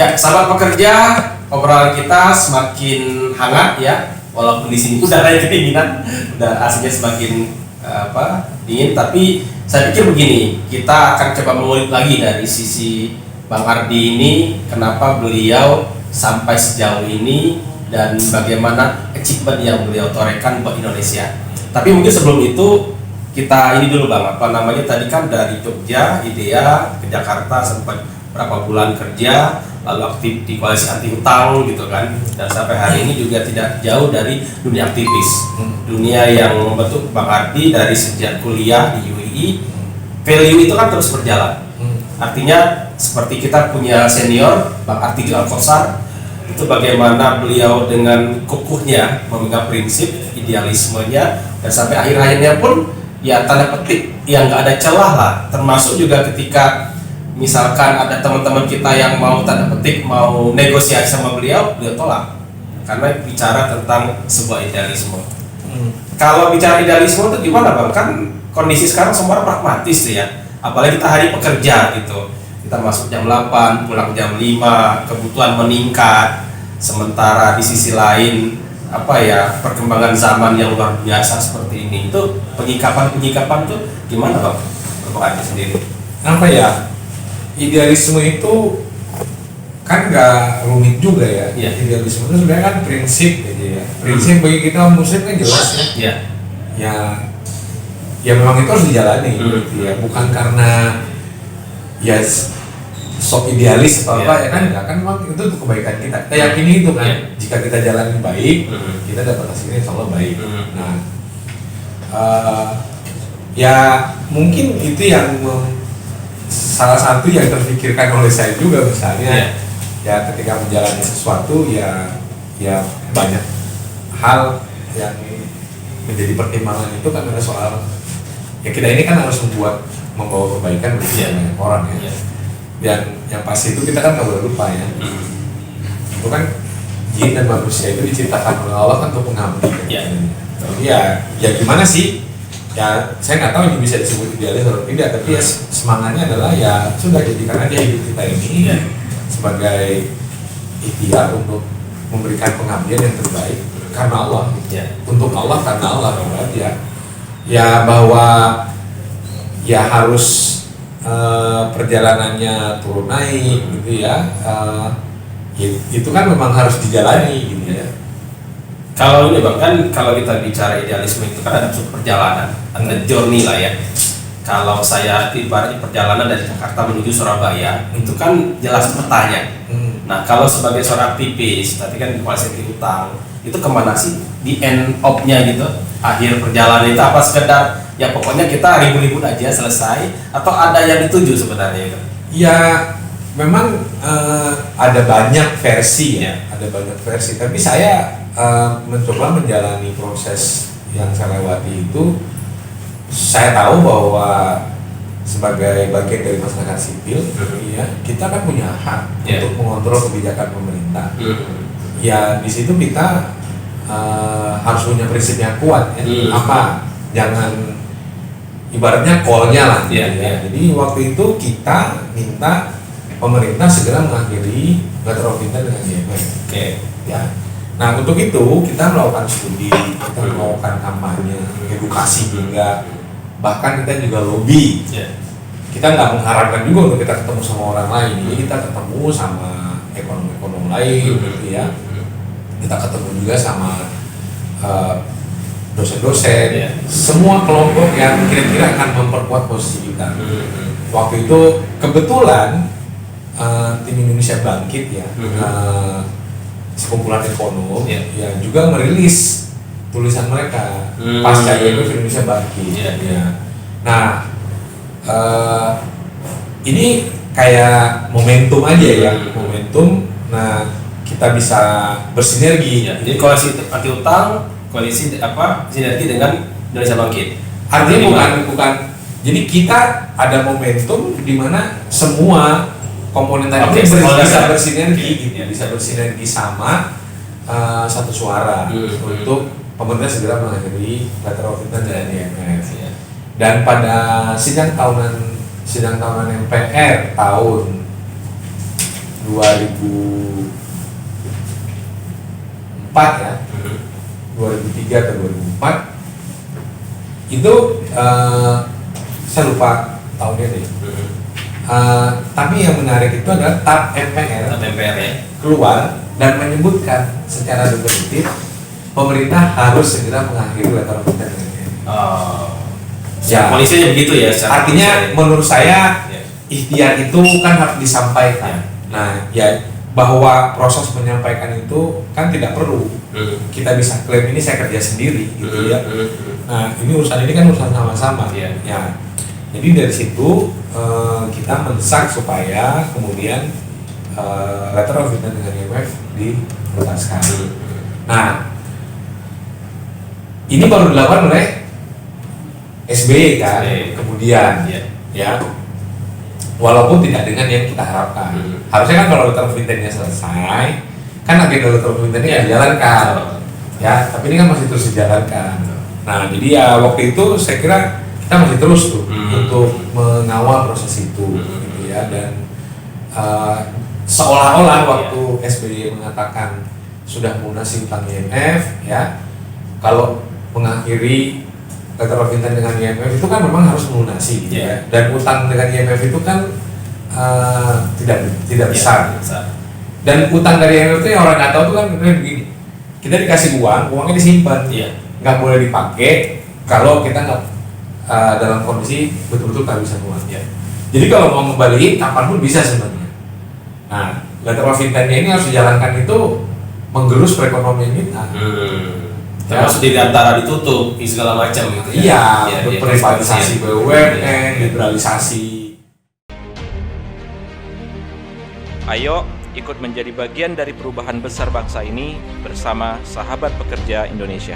Ya, sahabat pekerja, obrolan kita semakin hangat ya. Walaupun di sini udaranya kedinginan, udah aslinya semakin dingin. Tapi saya pikir begini, kita akan coba mengulik lagi dari sisi Bang Ardi ini, kenapa beliau sampai sejauh ini dan bagaimana achievement yang beliau torehkan buat Indonesia. Tapi mungkin sebelum itu kita ini dulu Bang, tadi kan dari Jogja, IDEA ke Jakarta sempat berapa bulan kerja, lalu aktif di koalisi anti hutang gitu kan, dan sampai hari ini juga tidak jauh dari dunia aktivis, dunia yang membentuk Bang Ardi dari sejak kuliah di UII. Value itu kan terus berjalan. Artinya seperti kita punya senior Bang Artijo Alkosar, itu bagaimana beliau dengan kukuhnya memegang prinsip, idealismenya, dan sampai akhir-akhirnya pun ya tanda petik yang nggak ada celah lah, termasuk juga ketika misalkan ada teman-teman kita yang mau tanda petik mau negosiasi sama beliau tolak karena bicara tentang sebuah idealisme. Kalau bicara idealisme itu gimana Bang? Kan kondisi sekarang semua pragmatis tuh ya, apalagi kita hari pekerja gitu, kita masuk jam 8 pulang jam 5, kebutuhan meningkat, sementara di sisi lain perkembangan zaman yang luar biasa seperti ini, itu penyikapan tuh gimana Bang? Bang Ardi sendiri idealisme itu kan nggak rumit juga ya. Idealisme itu sebenarnya kan prinsip aja ya. Prinsip bagi kita muslim kan jelas ya. Ya memang itu harus dijalani gitu ya. Bukan karena ya sok idealis atau apa ya kan, enggak kan memang itu untuk kebaikan kita. Kita yakini itu kan. Jika kita jalani baik, kita dapat hasilnya insya Allah baik. Nah, ya mungkin itu yang salah satu yang terpikirkan oleh saya juga misalnya ya ketika menjalani sesuatu ya banyak hal yang menjadi pertimbangan itu kan ada soal ya kita ini kan harus membawa kebaikan bagi banyak orang ya. Dan yang pasti itu kita kan nggak boleh lupa ya. Itu kan jin dan manusia itu diciptakan oleh Allah kan untuk mengabdi. Ya gimana sih? Ya saya nggak tahu ini bisa disebut idealis atau tidak, tapi ya semangatnya adalah ya sudah jadikan aja hidup kita ini sebagai ikhtiar untuk memberikan pengabdian yang terbaik karena Allah, untuk Allah karena Allah ya bahwa ya harus perjalanannya turun naik gitu ya, itu kan memang harus dijalani gitu ya. Kalau ini Bang, kan kalau kita bicara idealisme itu kan ada suatu perjalanan, ada journey lah ya. Kalau saya ibaratnya perjalanan dari Jakarta menuju Surabaya, itu kan jelas petanya. Nah kalau sebagai seorang aktivis, tadi kan di koalisi anti hutang, itu kemana sih di end of-nya gitu? Akhir perjalanan itu apa sekedar ya pokoknya kita ribut-ribut aja selesai, atau ada yang dituju sebenarnya itu? Ya memang ada banyak versi ya, tapi saya mencoba menjalani proses yang saya lewati itu, saya tahu bahwa sebagai bagian dari masyarakat sipil, ya kita kan punya hak untuk mengontrol kebijakan pemerintah. Ya di situ kita harus punya prinsip yang kuat ya. Jangan ibaratnya call-nya lah. Jadi waktu itu kita minta pemerintah segera mengakhiri letter of intent dengan IMF. Ya. Nah untuk itu kita melakukan studi, kita melakukan kampanye, edukasi juga, bahkan kita juga lobby. Kita nggak mengharapkan juga untuk kita ketemu sama orang lain, jadi kita ketemu sama ekonom-ekonom lain, gitu ya. Kita ketemu juga sama dosen-dosen, semua kelompok yang kira-kira akan memperkuat posisi kita. Waktu itu kebetulan tim Indonesia Bangkit ya. Sekumpulan ekonom yang juga merilis tulisan mereka pasca IMF Indonesia Bangkit. Nah ini kayak momentum aja ya, momentum. Nah kita bisa bersinergi. Jadi koalisi anti hutang, koalisi sinergi dengan Indonesia Bangkit. Artinya bukan. Jadi kita ada momentum di mana semua komponen tadi bisa bersinergi, bisa bersinergi sama satu suara untuk pemerintah segera mengakhiri letter of intent dari IMF. Dan pada sidang tahunan MPR tahun 2004 ya, 2003 atau 2004 itu saya lupa tahunnya deh. Tapi yang menarik itu adalah TAP MPR ya. keluar dan menyebutkan secara definitif pemerintah harus segera mengakhiri letter of intent. Ya, polisinya begitu ya. Artinya menurut saya ikhtiar itu kan harus disampaikan. Nah, ya bahwa proses menyampaikan itu kan tidak perlu kita bisa klaim ini saya kerja sendiri gitu ya. Nah, ini urusan ini kan urusan sama-sama. Ya. Jadi dari situ kita mendesak supaya kemudian letter of intent dengan IMF dituntaskan. Nah, ini baru dilakukan oleh SBY kan, kemudian ya, walaupun tidak dengan yang kita harapkan. Harusnya kan kalau letter of intent-nya selesai, kan agenda letter of intent-nya dijalankan, ya. Tapi ini kan masih terus dijalankan. Nah, jadi ya waktu itu saya kira kita masih terus tuh untuk mengawal proses itu, gitu ya. Dan seolah-olah waktu SBY mengatakan sudah melunasi utang IMF, ya, kalau mengakhiri letter of intent dengan IMF itu kan memang harus melunasi, gitu ya. Dan utang dengan IMF itu kan tidak besar. Dan utang dari IMF itu yang orang nggak tahu tuh kan begini, kita dikasih uangnya disimpan, nggak boleh dipakai kalau kita nggak dalam kondisi betul-betul kehabisan uang. Jadi kalau mau ngembaliin kapanpun bisa sebenarnya. Nah, letter of intent-nya ini harus dijalankan itu menggerus perekonomian kita. Termasuk di antara ditutup segala macam gitu ya. Iya, privatisasi BUMN, liberalisasi. Ayo ikut menjadi bagian dari perubahan besar bangsa ini bersama Sahabat Pekerja Indonesia.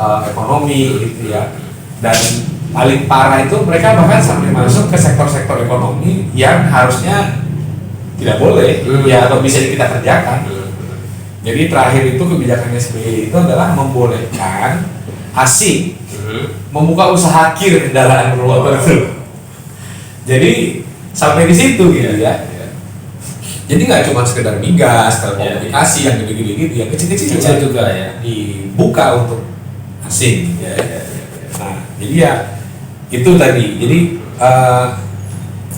Ekonomi gitu ya. Dan paling parah itu mereka bahkan sampai masuk ke sektor-sektor ekonomi yang harusnya tidak boleh ya, atau bisa kita kerjakan. Jadi terakhir itu kebijakan SBY itu adalah membolehkan asing membuka usaha kir kendaraan bermotor itu. Jadi sampai di situ gitu ya. Jadi nggak cuma sekedar migas, telekomunikasi yang gede-gede gitu, yang kecil-kecil juga ya dibuka untuk asing. Nah, jadi ya itu tadi. Jadi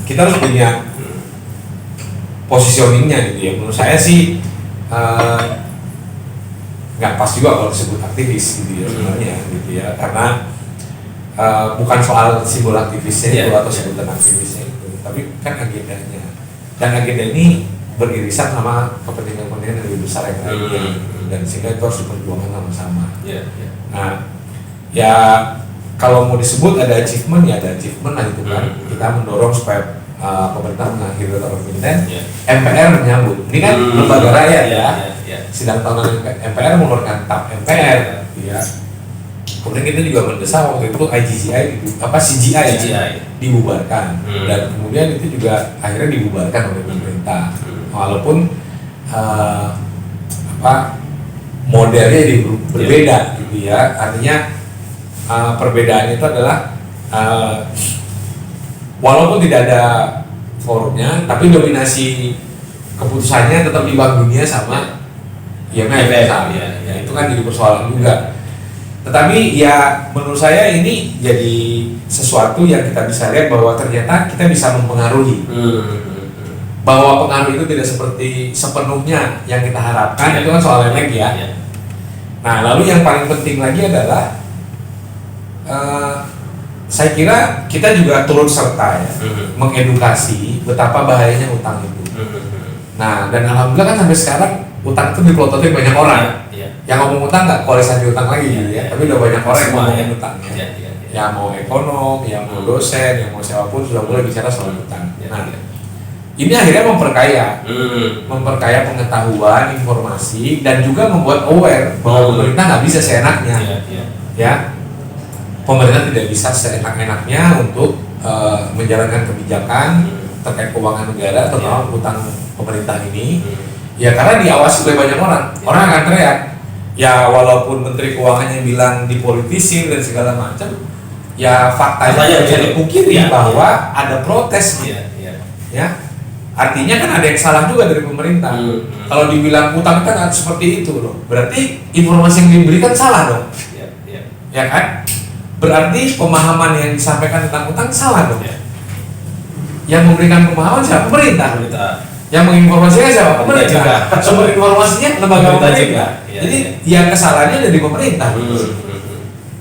kita harus punya positioningnya gitu ya. Menurut saya sih nggak pas juga kalau disebut aktivis gitu ya sebenarnya gitu ya, karena bukan soal simbol aktivisnya itu atau sebutan aktivisnya itu, tapi kan agendanya, dan agenda ini beririsan sama kepentingan-kepentingan yang lebih besar yang lainnya, dan sehingga itu harus diperjuangkan sama-sama. Nah, ya kalau mau disebut ada achievement ya ada achievement lah itu kan. Kita mendorong supaya pemerintah mengakhiri letter of intent, MPR menyambut. Ini kan lembaga rakyat ya. Sidang tahunan MPR mengeluarkan TAP MPR, ya. Kemudian kita juga mendesak waktu itu CGI dibubarkan, dan kemudian itu juga akhirnya dibubarkan oleh pemerintah. Walaupun modelnya berbeda gitu ya. Artinya perbedaan itu adalah walaupun tidak ada forumnya, tapi dominasi keputusannya tetap di Bank Dunia sama IMF. Ya, itu kan jadi persoalan juga. Tetapi ya menurut saya ini jadi sesuatu yang kita bisa lihat bahwa ternyata kita bisa mempengaruhi. Bahwa pengaruh itu tidak seperti sepenuhnya yang kita harapkan, itu kan soal lain lagi ya. Nah, lalu yang paling penting lagi adalah saya kira kita juga turut serta ya, mengedukasi betapa bahayanya utang itu. Nah, dan alhamdulillah kan sampai sekarang utang itu dipelototin banyak orang. Yang ngomong utang nggak kolesan di utang lagi tapi udah banyak orang yang ngomongin utang ya. Yang mau ekonom, yang mau dosen, yang mau siapapun sudah mulai bicara soal utang. Nah, ini akhirnya memperkaya pengetahuan, informasi, dan juga membuat aware bahwa pemerintah nggak bisa seenaknya. Ya, pemerintah tidak bisa seenak-enaknya untuk menjalankan kebijakan terkait keuangan negara, terutama utang pemerintah ini. Ya karena diawasi oleh banyak orang akan teriak, Ya walaupun Menteri Keuangannya bilang dipolitisir dan segala macam, ya faktanya Faktanya bisa begitu. dipungkiri Iya, bahwa ada protes, Iya, iya. ya. Artinya kan ada yang salah juga dari pemerintah. Kalau dibilang utang kan seperti itu loh, berarti informasi yang diberikan salah dong, Iya, iya. ya kan? Berarti pemahaman yang disampaikan tentang utang salah dong. Iya. Yang memberikan pemahaman siapa? Pemerintah. Pemerintah. Yang menginformasikan siapa? Pemerintah juga. Pemerintah. Sumber informasinya lembaga Pemerintah pemerintah. juga. Iya, Jadi iya. yang kesalahannya dari pemerintah,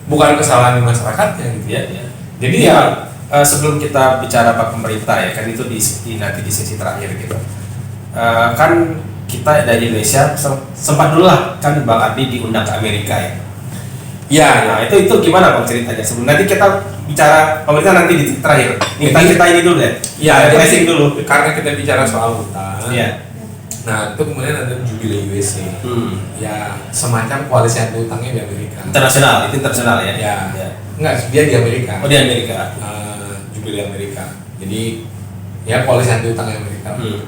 bukan kesalahan di masyarakatnya. Gitu. Iya, iya. Jadi ya sebelum kita bicara Pak pemerintah ya kan itu nanti di sesi terakhir gitu. Kan kita dari Indonesia sempat dulu lah kan Bang Ardi diundang ke Amerika ya. ya, Nah itu gimana Bang ceritanya? Sebelum nanti kita bicara pemerintah nanti di terakhir. Ini kita cerita ini dulu deh. ya, Flashing dulu. karena kita bicara soal utang. Iya. Nah, itu kemudian ada Jubilee USA. Ya, semacam koalisi anti utangnya di Amerika. Internasional, itu internasional ya. Ya. Ya. Enggak, dia di Amerika. Oh di Amerika. Jubilee Amerika. Jadi ya koalisi anti utang Amerika. Hmm.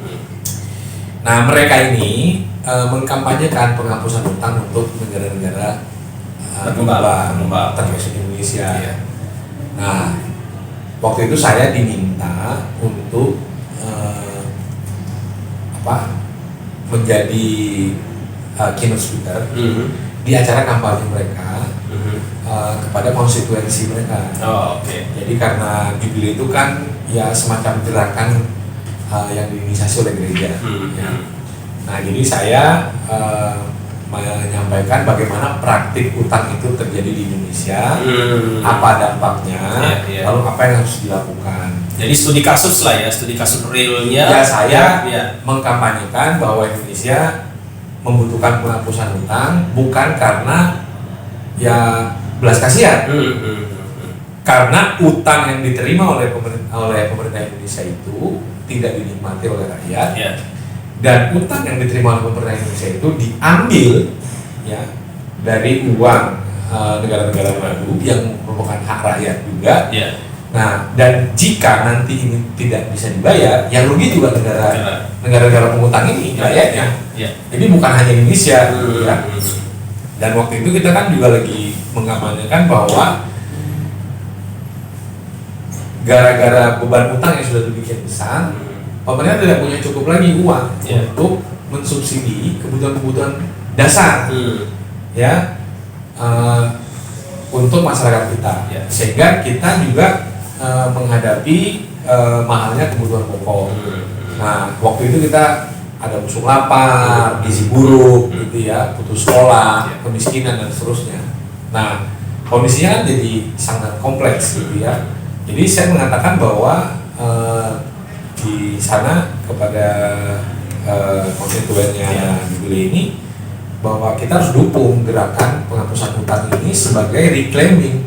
Nah, mereka ini mengkampanyekan penghapusan utang untuk negara-negara Berkembang. termasuk Indonesia. Iya. Nah, waktu itu saya diminta untuk menjadi keynote speaker di acara kampanye mereka kepada konstituensi mereka. Oh oke. Jadi karena Jubilee itu kan ya semacam gerakan yang diinisiasi oleh gereja. Ya. Nah, jadi saya menyampaikan bagaimana praktik utang itu terjadi di Indonesia, apa dampaknya, Iya. lalu apa yang harus dilakukan. Jadi studi kasus lah ya, studi kasus realnya. Ya, saya ya. mengkampanyekan bahwa Indonesia membutuhkan penghapusan utang bukan karena ya belas kasihan, karena utang yang diterima oleh pemerintah Indonesia itu tidak dinikmati oleh rakyat. Ya. Dan utang yang diterima oleh pemerintah Indonesia itu diambil ya dari uang negara-negara maju yang merupakan hak rakyat juga. Ya. Nah, dan jika nanti ini tidak bisa dibayar, yang rugi juga negara-negara pengutang ini rakyatnya. Ya. Jadi bukan hanya Indonesia, ya. Dan waktu itu kita kan juga lagi mengkampanyekan bahwa gara-gara beban utang yang sudah demikian besar, pemerintah tidak punya cukup lagi uang untuk mensubsidi kebutuhan-kebutuhan dasar, ya, untuk masyarakat kita. Sehingga kita juga menghadapi mahalnya kebutuhan pokok. Nah, waktu itu kita ada musuh lapar, gizi buruk, gitu ya, putus sekolah, kemiskinan dan seterusnya. Nah, kondisinya kan jadi sangat kompleks, gitu ya. Jadi saya mengatakan bahwa di sana kepada konstituennya Jubilee ini bahwa kita harus dukung gerakan penghapusan utang ini sebagai reclaiming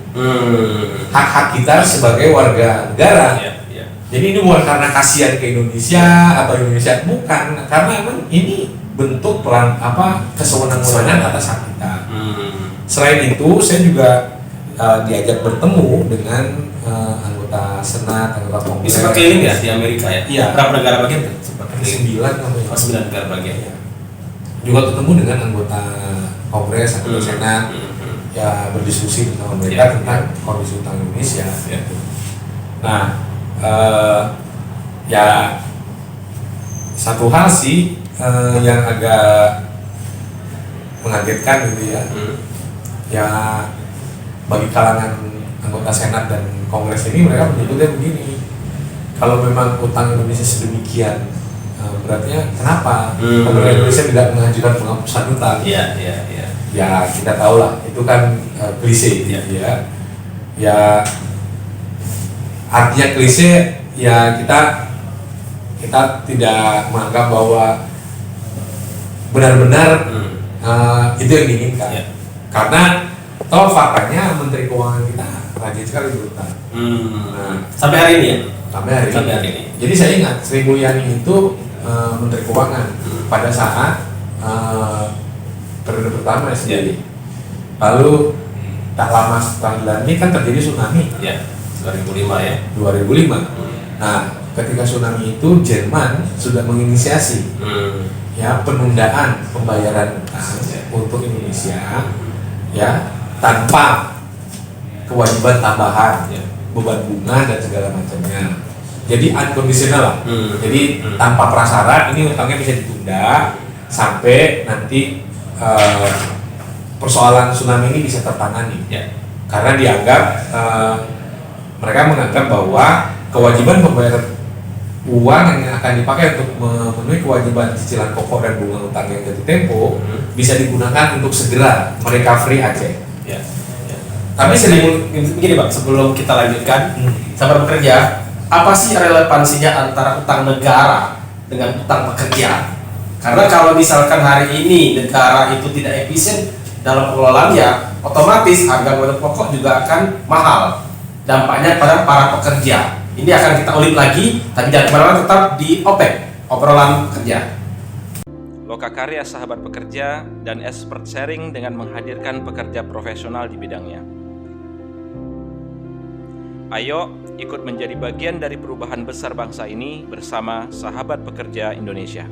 hak-hak kita sebagai warga negara. Jadi ini bukan karena kasihan ke Indonesia atau Indonesia, bukan, karena emang ini bentuk kesewenang-wenangan atas hak kita. Selain itu, saya juga diajak bertemu dengan anggota Senat, anggota Kongres. Sempat keliling ya di Amerika ya? Iya. Berapa negara bagian tuh? Sempat keliling. 9 namanya. 9 negara bagian. Ya. Juga ketemu dengan anggota Kongres, anggota Senat, ya berdiskusi bersama mereka tentang kondisi utang Indonesia. Nah, ya satu hal sih yang agak mengagetkan gitu ya. Ya bagi kalangan anggota Senat dan Kongres ini, mereka menyebutnya begini, kalau memang utang Indonesia sedemikian beratnya, kenapa pemerintah Indonesia tidak mengajukan penghapusan utang? Ya kita tahu lah, itu kan klise gitu ya. Ya artinya klise, ya kita tidak menganggap bahwa benar-benar itu yang diinginkan. Karena toh faktanya Menteri Keuangan kita rajin sekali berutang. Nah, sampai hari ini ya? Sampai hari ini. Jadi saya ingat Sri Mulyani itu Menteri Keuangan pada saat periode pertama SBY. Lalu tak lama setelah ini kan terjadi tsunami. 2005 ya. 2005. Nah, ketika tsunami itu Jerman sudah menginisiasi ya penundaan pembayaran utang untuk Indonesia ya, tanpa kewajiban tambahan ya, beban bunga dan segala macamnya. Jadi unconditional lah. Jadi tanpa prasyarat ini utangnya bisa ditunda sampai nanti persoalan tsunami ini bisa tertangani. Ya. Karena dianggap mereka menganggap bahwa kewajiban pembayaran uang yang akan dipakai untuk memenuhi kewajiban cicilan pokok dan bunga utang yang jatuh tempo bisa digunakan untuk segera merecovery Aceh. Ya. Tapi begini Bang, sebelum kita lanjutkan, sahabat pekerja, apa sih relevansinya antara utang negara dengan utang pekerja? Karena kalau misalkan hari ini negara itu tidak efisien dalam pengelolaan, ya otomatis harga bahan pokok juga akan mahal. Dampaknya pada para pekerja. Ini akan kita ulik lagi, tapi jangan kemana-mana, tetap di OPEC, obrolan kerja. Lokakarya Sahabat Pekerja dan Expert Sharing dengan menghadirkan pekerja profesional di bidangnya. Ayo ikut menjadi bagian dari perubahan besar bangsa ini bersama Sahabat Pekerja Indonesia.